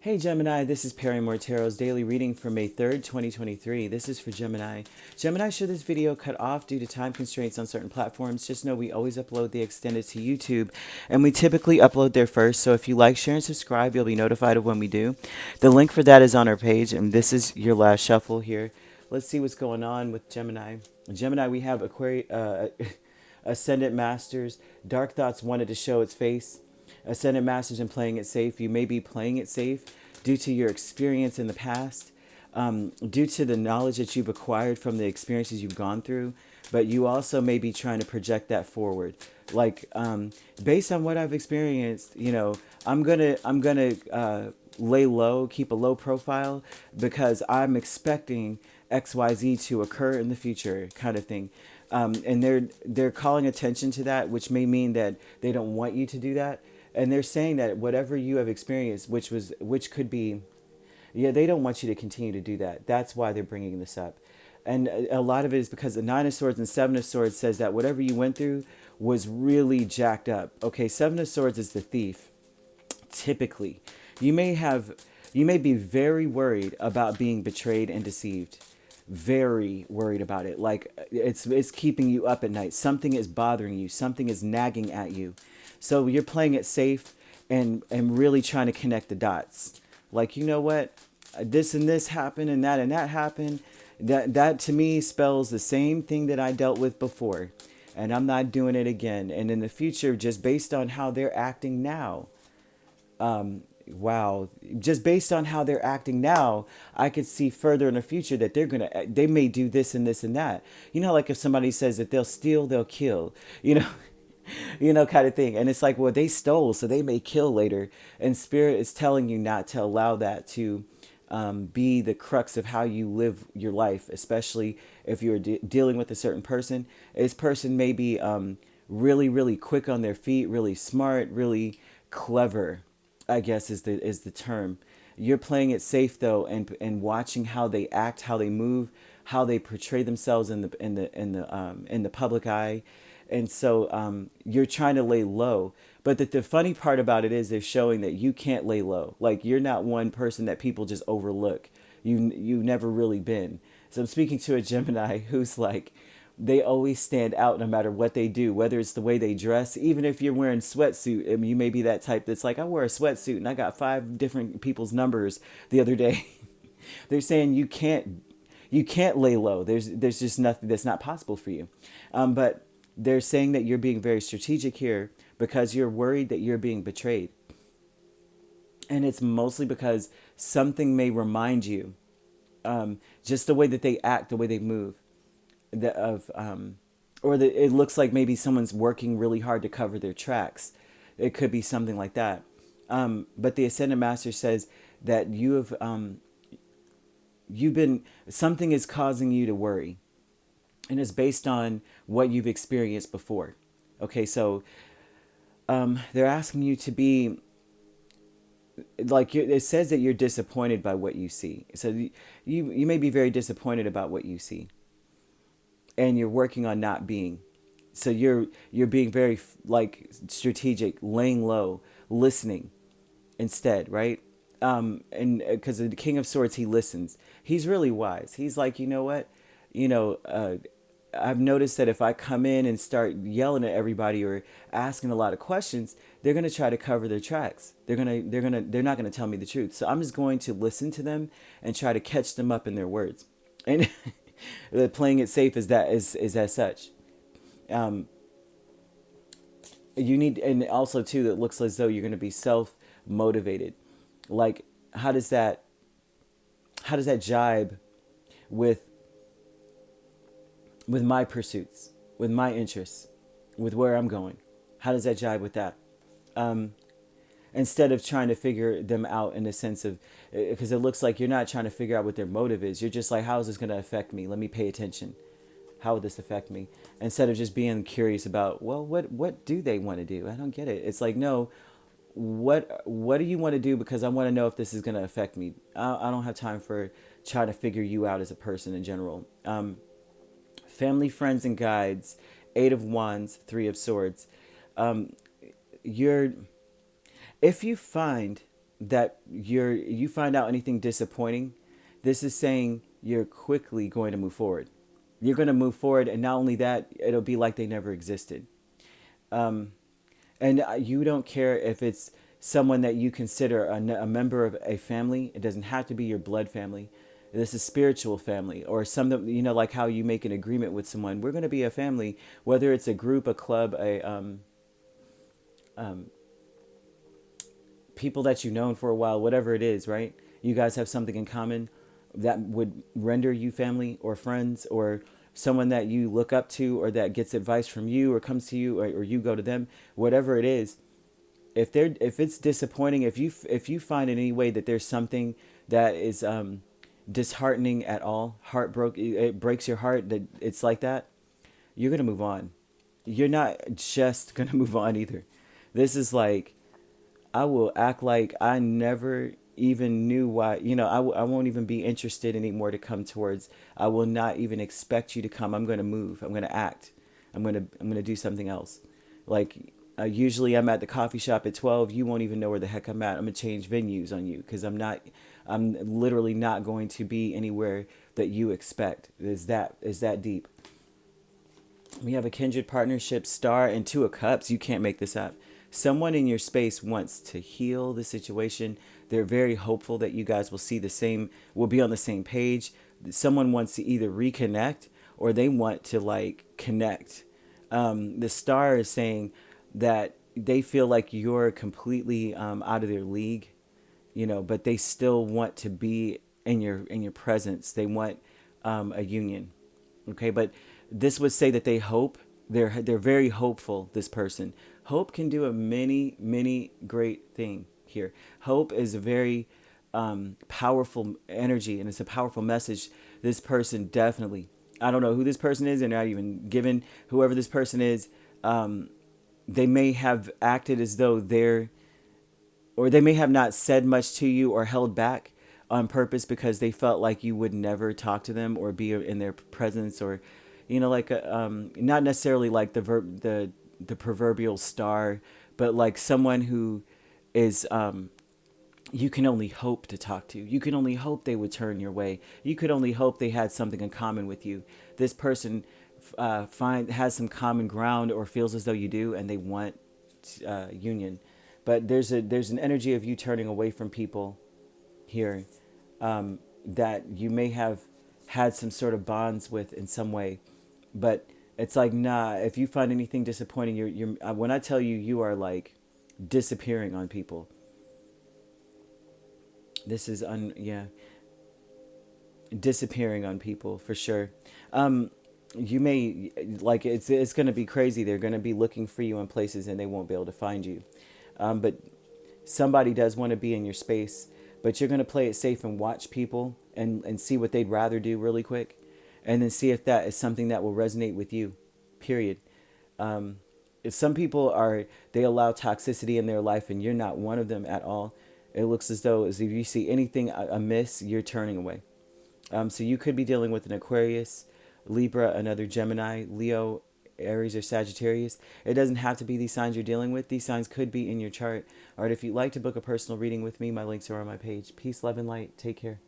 Hey Gemini, this is Perrymore Tarot's daily reading for May 3rd, 2023. This is for Gemini. Gemini, should this video cut off due to time constraints on certain platforms, just know we always upload the extended to YouTube, and we typically upload there first, so if you like, share, and subscribe, you'll be notified of when we do. The link for that is on our page, and this is your last shuffle here. Let's see what's going on with Gemini. Gemini, we have Ascendant Masters. Dark Thoughts wanted to show its face. Ascendant Masters and playing it safe. You may be playing it safe due to your experience in the past, due to the knowledge that you've acquired from the experiences you've gone through, but you also may be trying to project that forward. Like, based on what I've experienced, I'm gonna lay low, keep a low profile because I'm expecting XYZ to occur in the future, kind of thing. And they're calling attention to that, which may mean that they don't want you to do that, and they're saying that whatever you have experienced, which could be, yeah, they don't want you to continue to do that. That's why they're bringing this up, and a lot of it is because the Nine of Swords and Seven of Swords says that whatever you went through was really jacked up. Okay, Seven of Swords is the thief. Typically, you may have, you may be very worried about being betrayed and deceived, very worried about it. Like it's keeping you up at night. Something is bothering you. Something is nagging at you. So you're playing it safe and really trying to connect the dots. Like, you know what? This and this happened and that happened. That to me spells the same thing that I dealt with before. And I'm not doing it again. And in the future, just based on how they're acting now, wow, just based on how they're acting now, I could see further in the future that they may do this and this and that. You know, like if somebody says that they'll steal, they'll kill, you know, kind of thing. And it's like, well, they stole, so they may kill later. And Spirit is telling you not to allow that to be the crux of how you live your life, especially if you're dealing with a certain person. This person may be really, really quick on their feet, really smart, really clever, I guess is the term. You're playing it safe though, and watching how they act, how they move, how they portray themselves in the public eye, and so you're trying to lay low. But the funny part about it is they're showing that you can't lay low. Like, you're not one person that people just overlook. You've never really been. So I'm speaking to a Gemini who's like, they always stand out no matter what they do, whether it's the way they dress. Even if you're wearing sweatsuit, I mean, you may be that type that's like, I wear a sweatsuit and I got 5 different people's numbers the other day. They're saying you can't lay low. There's just nothing that's not possible for you. But they're saying that you're being very strategic here because you're worried that you're being betrayed. And it's mostly because something may remind you, just the way that they act, the way they move, it looks like maybe someone's working really hard to cover their tracks. It could be something like that. But the Ascendant Master says that you've been, something is causing you to worry, and it's based on what you've experienced before. Okay, so they're asking you to be like, it says that you're disappointed by what you see. So you may be very disappointed about what you see, and you're working on not being. So you're being very like strategic, laying low, listening instead, right? And because the King of Swords, he listens. He's really wise. He's like, you know what, you know, I've noticed that if I come in and start yelling at everybody or asking a lot of questions, they're gonna try to cover their tracks. They're not gonna tell me the truth. So I'm just going to listen to them and try to catch them up in their words. And playing it safe is as such. You need, and also too, that looks as though you're gonna be self motivated. Like, how does that jibe with my pursuits, with my interests, with where I'm going? How does that jibe with that? Instead of trying to figure them out in the sense of, because it looks like you're not trying to figure out what their motive is. You're just like, how is this going to affect me? Let me pay attention. How would this affect me? Instead of just being curious about, well, what do they want to do? I don't get it. It's like, no, what do you want to do? Because I want to know if this is going to affect me. I don't have time for trying to figure you out as a person in general. Family, friends, and guides. 8 of Wands, 3 of Swords. You're, if you find that you find out anything disappointing, this is saying you're quickly going to move forward. You're going to move forward, and not only that, it'll be like they never existed. And you don't care if it's someone that you consider a member of a family. It doesn't have to be your blood family. This is spiritual family, or some, like how you make an agreement with someone. We're going to be a family, whether it's a group, a club, people that you've known for a while, whatever it is, right? You guys have something in common that would render you family or friends, or someone that you look up to, or that gets advice from you or comes to you, or you go to them, whatever it is. If it's disappointing, if you find in any way that there's something that is disheartening at all, it breaks your heart that it's like that, you're gonna move on. You're not just gonna move on either. This is like, I will act like I never even knew why. I won't even be interested anymore to come towards. I will not even expect you to come. I'm going to move. I'm going to act. I'm going to do something else. Like, usually I'm at the coffee shop at 12. You won't even know where the heck I'm at. I'm going to change venues on you because I'm literally not going to be anywhere that you expect. Is that deep. We have a kindred partnership, star, and two of cups. You can't make this up. Someone in your space wants to heal the situation. They're very hopeful that you guys will be on the same page. Someone wants to either reconnect, or they want to like connect. The star is saying that they feel like you're completely out of their league, but they still want to be in your presence. They want a union. Okay, but this would say that they hope. They're very hopeful. This person, hope can do a many great thing here. Hope is a very powerful energy, and it's a powerful message. This person definitely. I don't know who this person is, and not even given whoever this person is. They may have acted as though or they may have not said much to you or held back on purpose because they felt like you would never talk to them or be in their presence, or like not necessarily like the proverbial star, but like someone who is you can only hope to talk to. You can only hope they would turn your way. You could only hope they had something in common with you. This person has some common ground, or feels as though you do, and they want union. But there's an energy of you turning away from people here, that you may have had some sort of bonds with in some way, but it's like, nah. If you find anything disappointing, you're when I tell you, you are like disappearing on people. This is yeah, disappearing on people for sure. You may like, it's going to be crazy. They're going to be looking for you in places, and they won't be able to find you. But somebody does want to be in your space, but you're going to play it safe and watch people, and see what they'd rather do really quick, and then see if that is something that will resonate with you, period. If some people they allow toxicity in their life, and you're not one of them at all, it looks as though, as if you see anything amiss, you're turning away. So you could be dealing with an Aquarius, Libra, another Gemini, Leo, Aries, or Sagittarius. It doesn't have to be these signs you're dealing with. These signs could be in your chart. All right, if you'd like to book a personal reading with me, my links are on my page. Peace, love, and light. Take care.